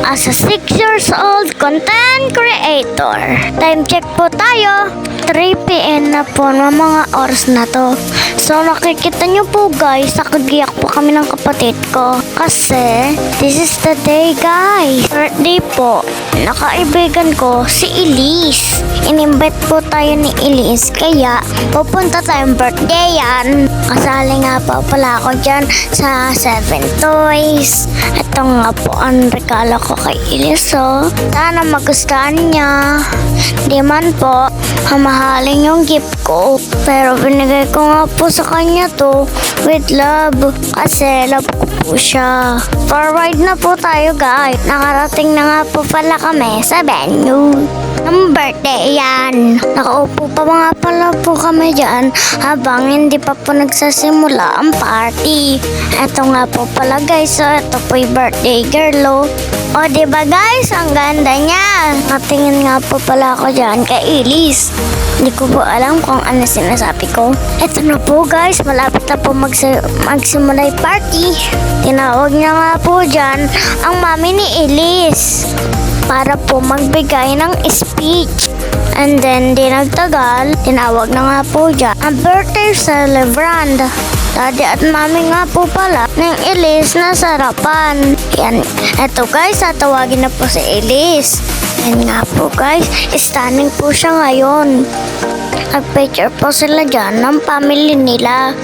as a 6 years old content creator. Time check po tayo. 3 PM na po ng mga oras na to. So nakikita nyo po guys, nakagiyak po kami ng kapatid ko. Kasi this is the day guys. Birthday po. Nakaibigan ko si Elise. Inimbite po tayo ni Elise. Kaya pupunta tayong birthday yan. Kasali nga po pala ako dyan sa 7 Toys. Ito nga po ang regalo ko kay Elise. So, sana magustuhan niya. Di man po mamahalin yung gift ko. Pero binigay ko nga po sa kanya to with love. Kasi love ko po siya. Forward na po tayo guys. Nakarating na nga po pala kami sa venue ng birthday yan. Nakaupo pa mga pala po kami dyan habang hindi pa po nagsasimula ang party. Eto nga po pala guys. So ito po yung birthday girl. O diba guys, ang ganda niya. Natingin nga po pala ako dyan kay Elise. Hindi ko po alam kung ano sinasabi ko. Eto na po guys, malapit na po magsimula yung party. Tinawag niya nga po dyan ang mami ni Elise para po magbigay ng speech. And then, di nagtagal, tinawag na nga po dyan ang birthday celebrant. Daddy at mami nga po pala ng Elise na sarapan. Yan. Eto guys, tatawagin na po si Elise. Yan nga po guys, standing po siya ngayon. Nag-picture po sila dyan ng family nila.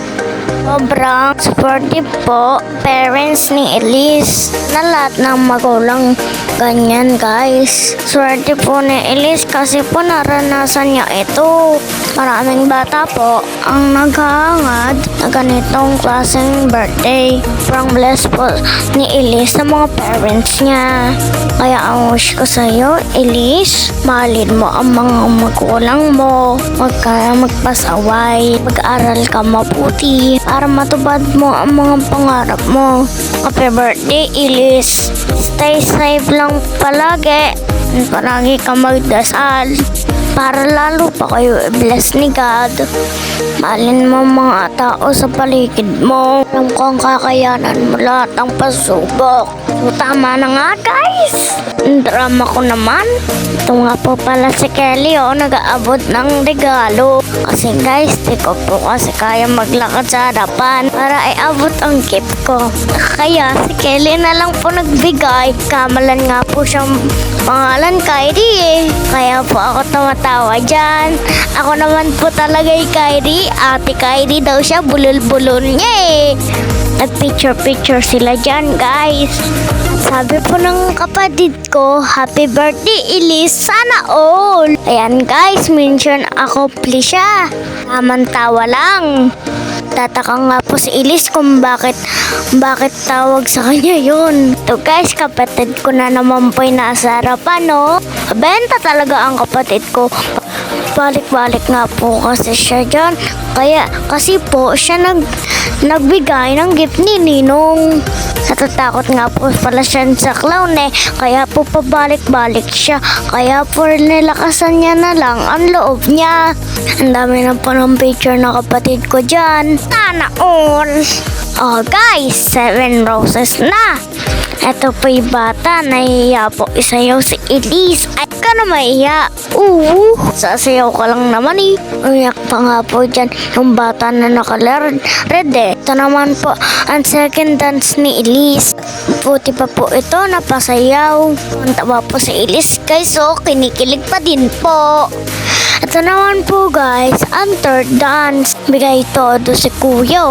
Sobrang supportive po parents ni Elise na lahat ng magulang ganyan guys. Swerte po ni Elise kasi po naranasan niya ito. Maraming bata po ang naghahangad na ganitong klaseng birthday. Sobrang blessed po ni Elise sa mga parents niya. Kaya ang wish ko sa iyo, Elise, mahalin mo ang mga magulang mo. Huwag ka magpasaway. Mag-aral ka mabuti para matupad mo ang mga pangarap mo. Happy birthday, Elise. Stay safe lang palagi. Palagi ka magdasal para lalo pa kayo i-bless ni God. Mahalin mo mga tao sa paligid mo. Alam ko ang kakayanan mo lahat ang pasubok. So, tama na nga guys. Ang drama ko naman. Ito nga po pala si Kelly nag-aabot ng regalo. Kasi guys, di ko po kasi kaya maglakad sa harapan para iabot ang gift ko. Kaya si Kelly na lang po nagbigay. Kamalan nga po siyang pangalan Kyrie Kaya po ako tumatawa dyan. Ako naman po talaga yung Kyrie. Ate Kyrie daw siya, bulol-bulol niya Nag-picture sila dyan guys. Sabi po ng kapatid ko, happy birthday Elise, sana all. Ayan guys, mission accomplished siya. Taman-tawa lang. Tataka nga po si Elise kung bakit tawag sa kanya yun. Ito guys, kapatid ko na naman po yung nasa harapan Benta talaga ang kapatid ko. Balik-balik nga po kasi siya dyan. Kasi po siya nagbigay ng gift ni Ninong. Natatakot nga po pala siya sa clown Kaya po pabalik-balik siya. Kaya po nilakasan niya na lang ang loob niya. Ang dami na po ng picture ng kapatid ko dyan. Sana all. Oh guys, 7 roses na. Ito po yung bata. Nahihiya po isayaw si Elise. Ay ka na mahiya. Sasayaw ka lang naman Uyak pa nga po dyan yung bata na naka-red Ito naman po ang second dance ni Elise. Puti pa po ito, napasayaw. Ang tawa po si Elise guys. Kinikilig pa din po. Ito naman po guys, ang third dance. Bigay todo si kuya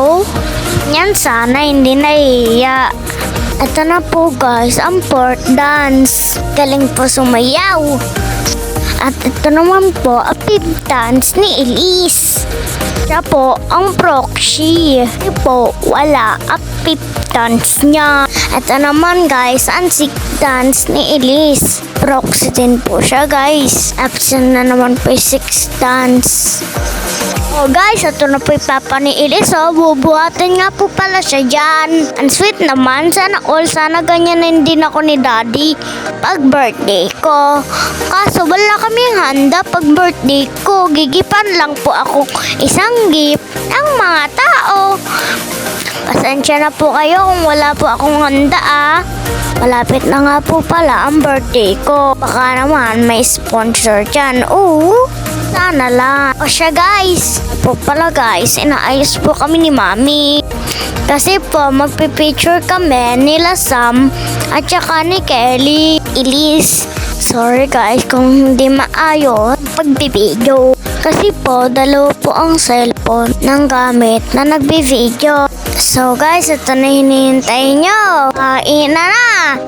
Yan sana hindi nahihiya. Ito na po guys, ang fourth dance. Galing po sumayaw. At ito naman po, ang fifth dance ni Elise. Siya po ang proxy. Hindi po, wala ang fifth dance niya. Ito naman guys, ang sixth dance ni Elise. Proxy din po siya guys. Absent na naman po yung sixth dance. Oh guys, ito na po yung papa ni Elise. Oh, bubuhatin nga po pala siya dyan. Ang sweet naman. Sana ganyan din ako ni daddy pag birthday ko. Kaso wala kaming handa pag birthday ko. Gigipan lang po ako isang gift ng mga tao. Pasensya na po kayo kung wala po akong handa Malapit na nga po pala ang birthday ko. Baka naman may sponsor dyan. Oo, sana lang. O siya guys. Po pala guys, inaayos po kami ni Mami. Kasi po, magpipicture kami nila Sam at saka ni Kelly. Elise. Sorry guys kung hindi maayos pagbibideo. Kasi po, dalawa po ang cellphone ng gamit na nagbi-video. So guys, ito na hinihintay nyo. Kain na!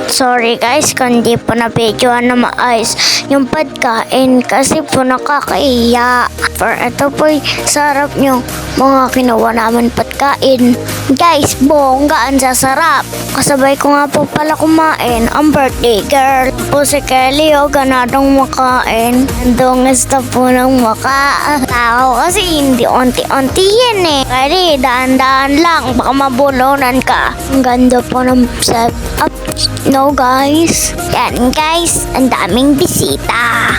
Sorry guys kung hindi po na videoan na maayos yung pagkain kasi po nakakaiya. For ito po sarap nyo mga kinuha naman pagkain. Guys, bongga ang sasarap. Kasabay ko nga po pala kumain ang birthday girl. Po si Kelly ganadong makain. Andungas na po ng maka. Tao kasi hindi onti-onti yan Kaya daan-daan lang baka mabulunan ka. Ang ganda po ng setup. No guys. Yan guys, ang daming bisita.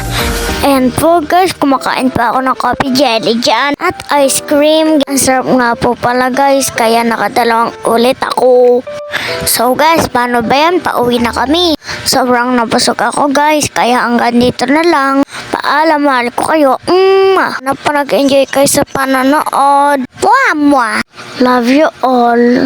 And po guys, kumakain pa ako ng coffee jelly dyan at ice cream. Ang sarap nga po pala guys, kaya nakadalawang ulit ako. So guys, paano ba yan? Pauwi na kami. Sobrang nabusog ako guys, kaya hanggang dito na lang. Paalam, mahal ko kayo. Nag-enjoy kayo sa panonood. Mwah! Love you all.